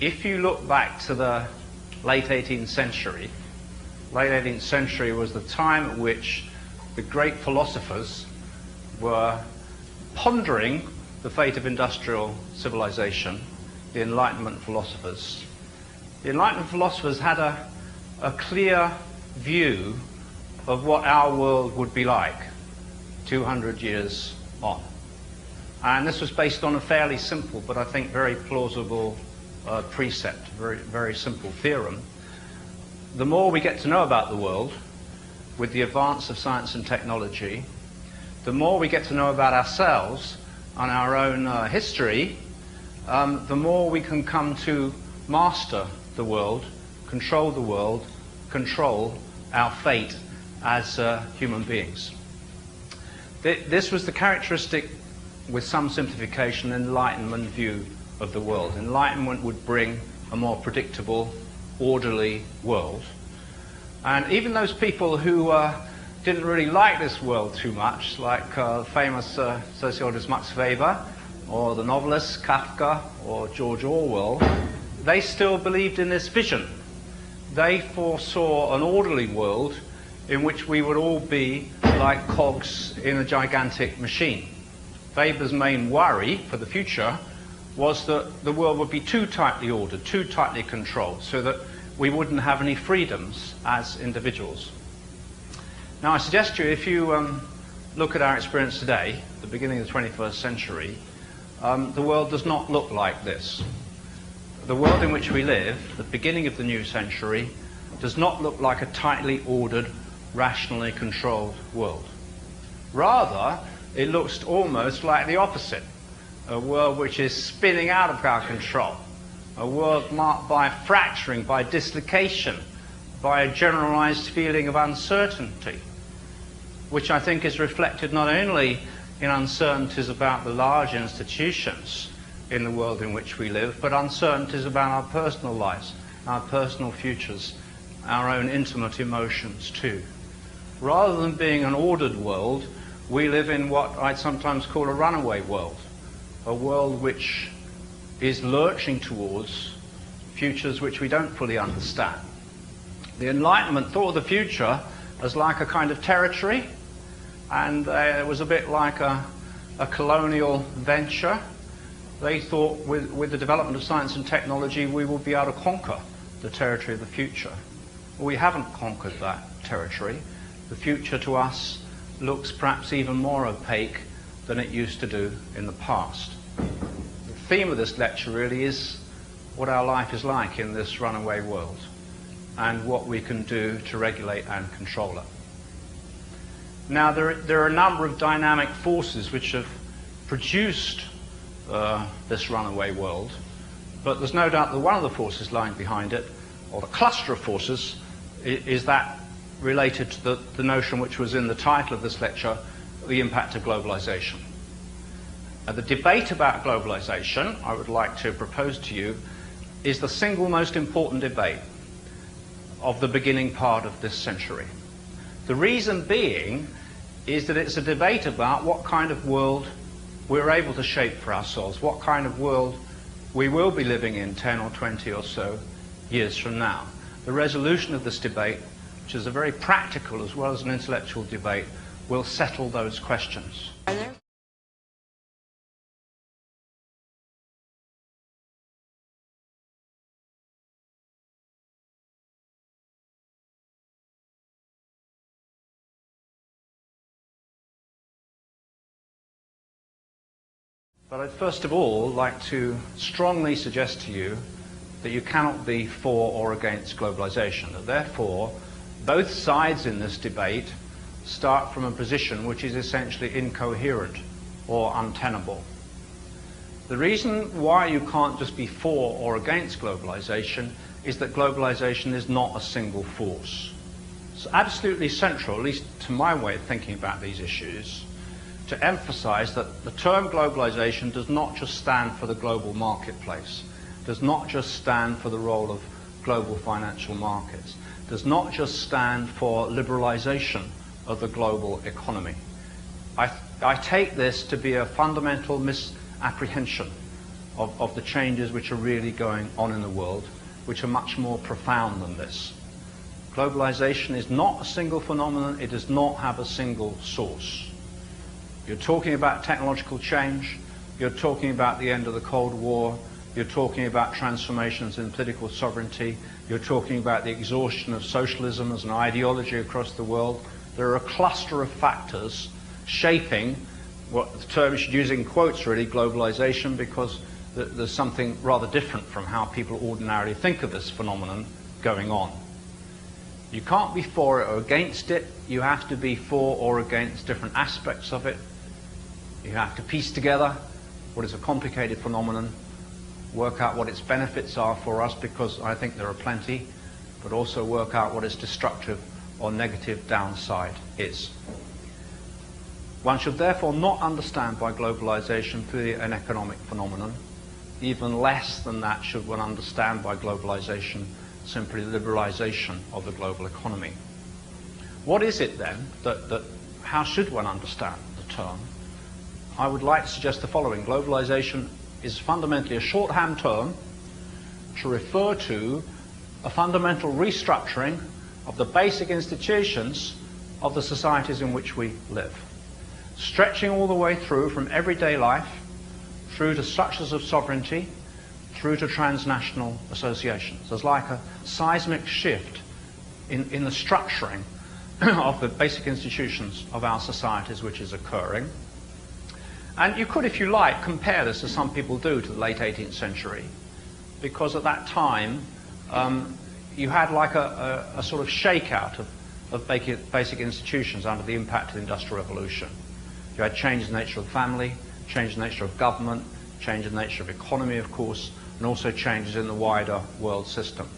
if you look back to the late 18th century was the time at which the great philosophers were pondering the fate of industrial civilization, the Enlightenment philosophers. The Enlightenment philosophers had a clear view of what our world would be like 200 years on. And this was based on a fairly simple, but I think very plausible precept, very simple theorem. The more we get to know about the world with the advance of science and technology, the more we get to know about ourselves and our own history, the more we can come to master the world, control our fate as human beings. This was the characteristic, with some simplification, Enlightenment view of the world. Enlightenment would bring a more predictable, orderly world. And even those people who didn't really like this world too much, like famous sociologist Max Weber, or the novelists Kafka or George Orwell, they still believed in this vision. They foresaw an orderly world in which we would all be like cogs in a gigantic machine. Weber's main worry for the future was that the world would be too tightly ordered, too tightly controlled, so that we wouldn't have any freedoms as individuals. Now, I suggest to you, if you look at our experience today, the beginning of the 21st century, the world does not look like this. The world in which we live, the beginning of the new century, does not look like a tightly ordered, rationally controlled world. Rather, it looks almost like the opposite, a world which is spinning out of our control, a world marked by fracturing, by dislocation, by a generalized feeling of uncertainty, which I think is reflected not only in uncertainties about the large institutions in the world in which we live, but uncertainties about our personal lives, our personal futures, our own intimate emotions too. Rather than being an ordered world, we live in what I'd sometimes call a runaway world, a world which is lurching towards futures which we don't fully understand. The Enlightenment thought of the future as like a kind of territory, and it was a bit like a colonial venture. They thought with the development of science and technology we will be able to conquer the territory of the future. We haven't conquered that territory. The future to us looks perhaps even more opaque than it used to do in the past. The theme of this lecture really is what our life is like in this runaway world and what we can do to regulate and control it. Now, there are a number of dynamic forces which have produced this runaway world, but there's no doubt that one of the forces lying behind it, or the cluster of forces, is that related to the notion which was in the title of this lecture, the impact of globalization. The debate about globalization, I would like to propose to you, is the single most important debate of the beginning part of this century. The reason being is that it's a debate about what kind of world we're able to shape for ourselves, what kind of world we will be living in 10 or 20 or so years from now. The resolution of this debate, which is a very practical as well as an intellectual debate, will settle those questions. But I'd first of all like to strongly suggest to you that you cannot be for or against globalization, that therefore both sides in this debate start from a position which is essentially incoherent or untenable. The reason why you can't just be for or against globalization is that globalization is not a single force. It's absolutely central, at least to my way of thinking about these issues, to emphasize that the term globalization does not just stand for the global marketplace, does not just stand for the role of global financial markets, does not just stand for liberalization of the global economy. I take this to be a fundamental misapprehension of the changes which are really going on in the world, which are much more profound than this. Globalization is not a single phenomenon. It does not have a single source. You're talking about technological change. You're talking about the end of the Cold War. You're talking about transformations in political sovereignty. You're talking about the exhaustion of socialism as an ideology across the world. There are a cluster of factors shaping what the term is using quotes really, globalization, because there's something rather different from how people ordinarily think of this phenomenon going on. You can't be for it or against it. You have to be for or against different aspects of it. You have to piece together what is a complicated phenomenon, work out what its benefits are for us, because I think there are plenty, but also work out what its destructive or negative downside is. One should therefore not understand by globalization purely an economic phenomenon. Even less than that should one understand by globalization simply liberalization of the global economy. What is it then how should one understand the term? I would like to suggest the following. Globalization is fundamentally a shorthand term to refer to a fundamental restructuring of the basic institutions of the societies in which we live, stretching all the way through from everyday life, through to structures of sovereignty, through to transnational associations. There's like a seismic shift in the structuring of the basic institutions of our societies which is occurring. And you could, if you like, compare this, as some people do, to the late 18th century, because at that time you had like a sort of shakeout of basic institutions under the impact of the Industrial Revolution. You had change in the nature of the family, change in the nature of government, change in the nature of economy, of course, and also changes in the wider world system.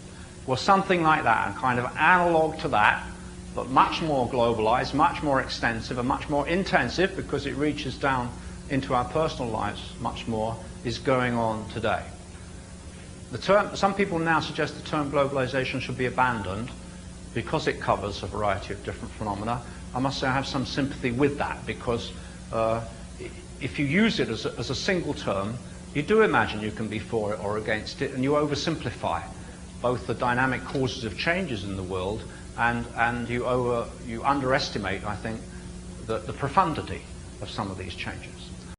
Well, something like that, and kind of analog to that, but much more globalized, much more extensive, and much more intensive, because it reaches down into our personal lives much more, is going on today. Some people now suggest the term globalization should be abandoned because it covers a variety of different phenomena. I must say I have some sympathy with that, because if you use it as a single term, you do imagine you can be for it or against it, and you oversimplify both the dynamic causes of changes in the world and you underestimate, I think, the profundity of some of these changes.